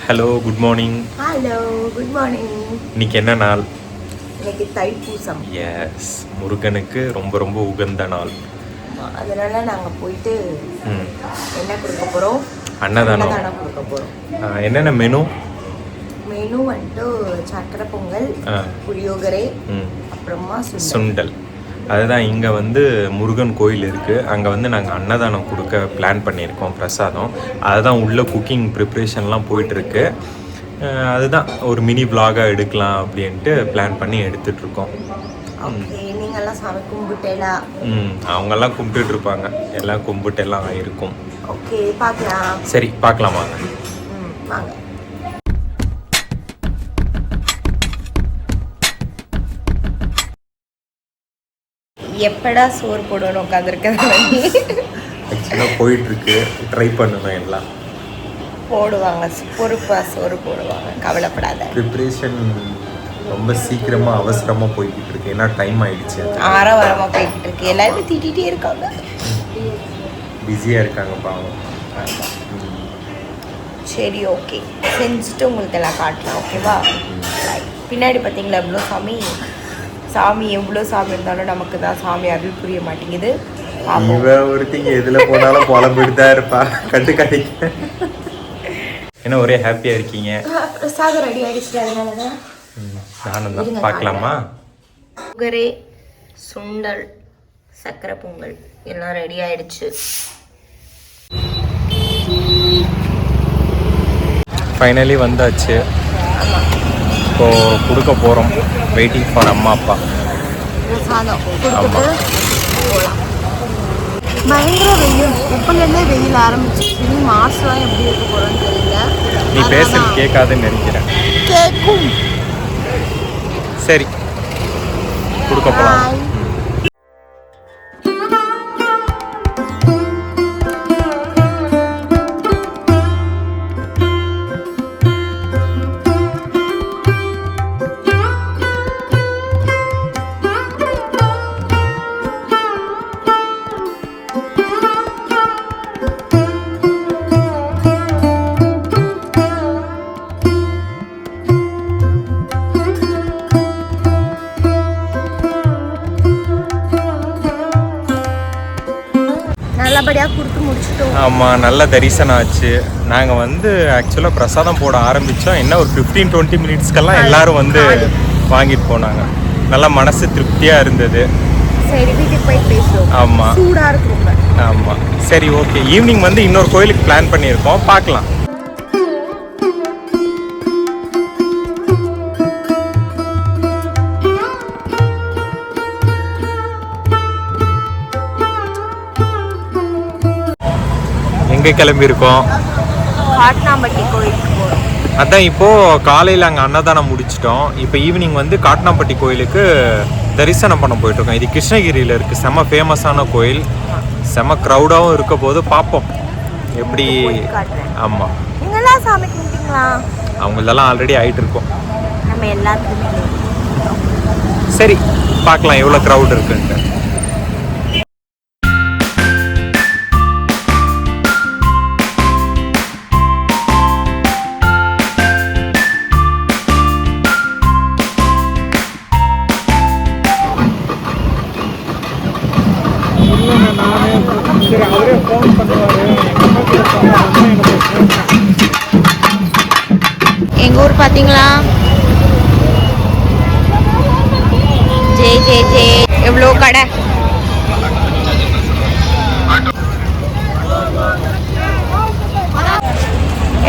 Hello good morning. Hello good morning. இன்னைக்கு என்ன நாள்? இன்னைக்கு தைப்பூசம். எஸ், முருகனுக்கு ரொம்ப ரொம்ப உகந்த நாள். அதனால நாங்கள் போயிட்டு என்ன கொடுக்க போகிறோம்? அன்னதானம் கொடுக்க போகிறோம். என்னென்ன மெனு? மெனு வந்துட்டு சக்கரை பொங்கல், புளியோகரை, அப்புறமா சுண்டல். அதுதான் இங்கே வந்து முருகன் கோயில் இருக்குது. அங்கே வந்து நாங்கள் அன்னதானம் கொடுக்க பிளான் பண்ணியிருக்கோம், பிரசாதம். அதுதான் உள்ள குக்கிங் ப்ரிப்ரேஷன்லாம் போயிட்டுருக்கு. அதுதான் ஒரு மினி விலாகாக எடுக்கலாம் அப்படின்ட்டு பிளான் பண்ணி எடுத்துட்ருக்கோம். நீங்கள்லாம் சாமி கும்பிட்டேலா? அவங்கெல்லாம் கும்பிட்டுட்டு இருப்பாங்க, எல்லாம் கும்பிட்டெல்லாம் இருக்கும். ஓகே, பார்க்கலாம். சரி, பார்க்கலாம் வாங்க. வாங்க. எப்படா சோறு போடணும் உட்காந்துருக்கேன். ஆக்சுவலாக போயிட்டுருக்கு, ட்ரை பண்ணணும். எல்லாம் போடுவாங்க, பொறுப்பாக சோறு போடுவாங்க, கவலைப்படாத. ப்ரிப்ரேஷன் ரொம்ப சீக்கிரமாக அவசரமாக போய்கிட்டு இருக்கு, ஏன்னா டைம் ஆயிடுச்சு. ஆரவாரமாக போய்கிட்டு இருக்கு, எல்லாருமே திட்டிகிட்டே இருக்காங்க, பிஸியாக இருக்காங்க பாவம். சரி, ஓகே, செஞ்சுட்டு உங்களுக்கு எல்லாம் காட்டலாம். ஓகேவா? பின்னாடி பார்த்தீங்களா எவ்வளோ சாமி எவ்வளோ சாமி இருந்தாலும் நமக்கு தான் சாமி அருள் புரிய மாட்டேங்குது. ஒருத்திங்க எதில் போனாலும் புலம்பிட்டு தான் இருப்பா, கட்டுக்காட்டிக்க. என்ன ஒரே ஹாப்பியாக இருக்கீங்க? பிரசாதம் ரெடி ஆகிடுச்சு, அதனால தான் நானும் தான். பார்க்கலாமா? புகரே, சுண்டல், சக்கரை பொங்கல் எல்லாம் ரெடி ஆயிடுச்சு. ஃபைனலி வந்தாச்சு. இப்போது கொடுக்க போகிறோம். வெயிட்டிங் ஃபார் அம்மா அப்பா. ஆமாம், பயங்கர வெயில். இப்போலேருந்தே வெயில் ஆரம்பிச்சு. இனி மாசம் எப்படி இருக்க போகிறோன்னு தெரியல. நீ பேசுறது கேட்காதுன்னு நினைக்கிறேன். கேட்கும். சரி, கொடுக்க போகலாம். நல்லபடியாக கொடுத்து முடிச்சிட்டோம். ஆமாம், நல்ல தரிசனம் ஆச்சு. நாங்கள் வந்து ஆக்சுவலாக பிரசாதம் போட ஆரம்பித்தோம். என்ன ஒரு 15-20 மினிட்ஸ்க்கெல்லாம் எல்லாரும் வந்து வாங்கிட்டு போனாங்க. நல்லா மனசு திருப்தியாக இருந்தது. சரி, வீட்டுக்கு போய் பேசுவோம். ஆமாம், சூடாக இருக்கும். ஆமாம், சரி, ஓகே. ஈவினிங் வந்து இன்னொரு கோயிலுக்கு பிளான் பண்ணியிருக்கோம், பார்க்கலாம். எங்கே கிளம்பியிருக்கோம்? காட்னாம்பட்டி கோயிலுக்கு போகிறோம். அதான் இப்போது காலையில் அங்கே அன்னதானம் முடிச்சிட்டோம். இப்போ ஈவினிங் வந்து காட்னாம்பட்டி கோயிலுக்கு தரிசனம் பண்ண போயிட்டுருக்கோம். இது கிருஷ்ணகிரியில் இருக்குது. செம்ம ஃபேமஸான கோயில். செம்ம க்ரௌடாகவும் இருக்க போது பார்ப்போம் எப்படி. ஆமாம், நீங்களாம் சாமி கும்பிட்டீங்களா? அவங்களெல்லாம் ஆல்ரெடி ஆகிட்டு இருக்கோம். நம்ம எல்லாத்துக்குமே. சரி, பார்க்கலாம் எவ்வளோ க்ரௌட் இருக்குன்ட்டு. எங்கள் ஊர் பார்த்தீங்களா? ஜெய் ஜெய் ஜெய். எவ்வளோ கடை.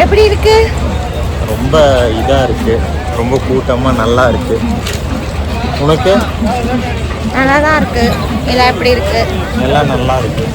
எப்படி இருக்கு? ரொம்ப இதாக இருக்குது, ரொம்ப கூட்டமாக நல்லா இருக்குது. உனக்கு? நல்லா தான் இருக்கு. எல்லாம் எப்படி இருக்கு? எல்லாம் நல்லா இருக்கு.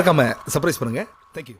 மறக்காமல் சர்ப்ரைஸ் பண்ணுங்கள். தேங்க்யூ.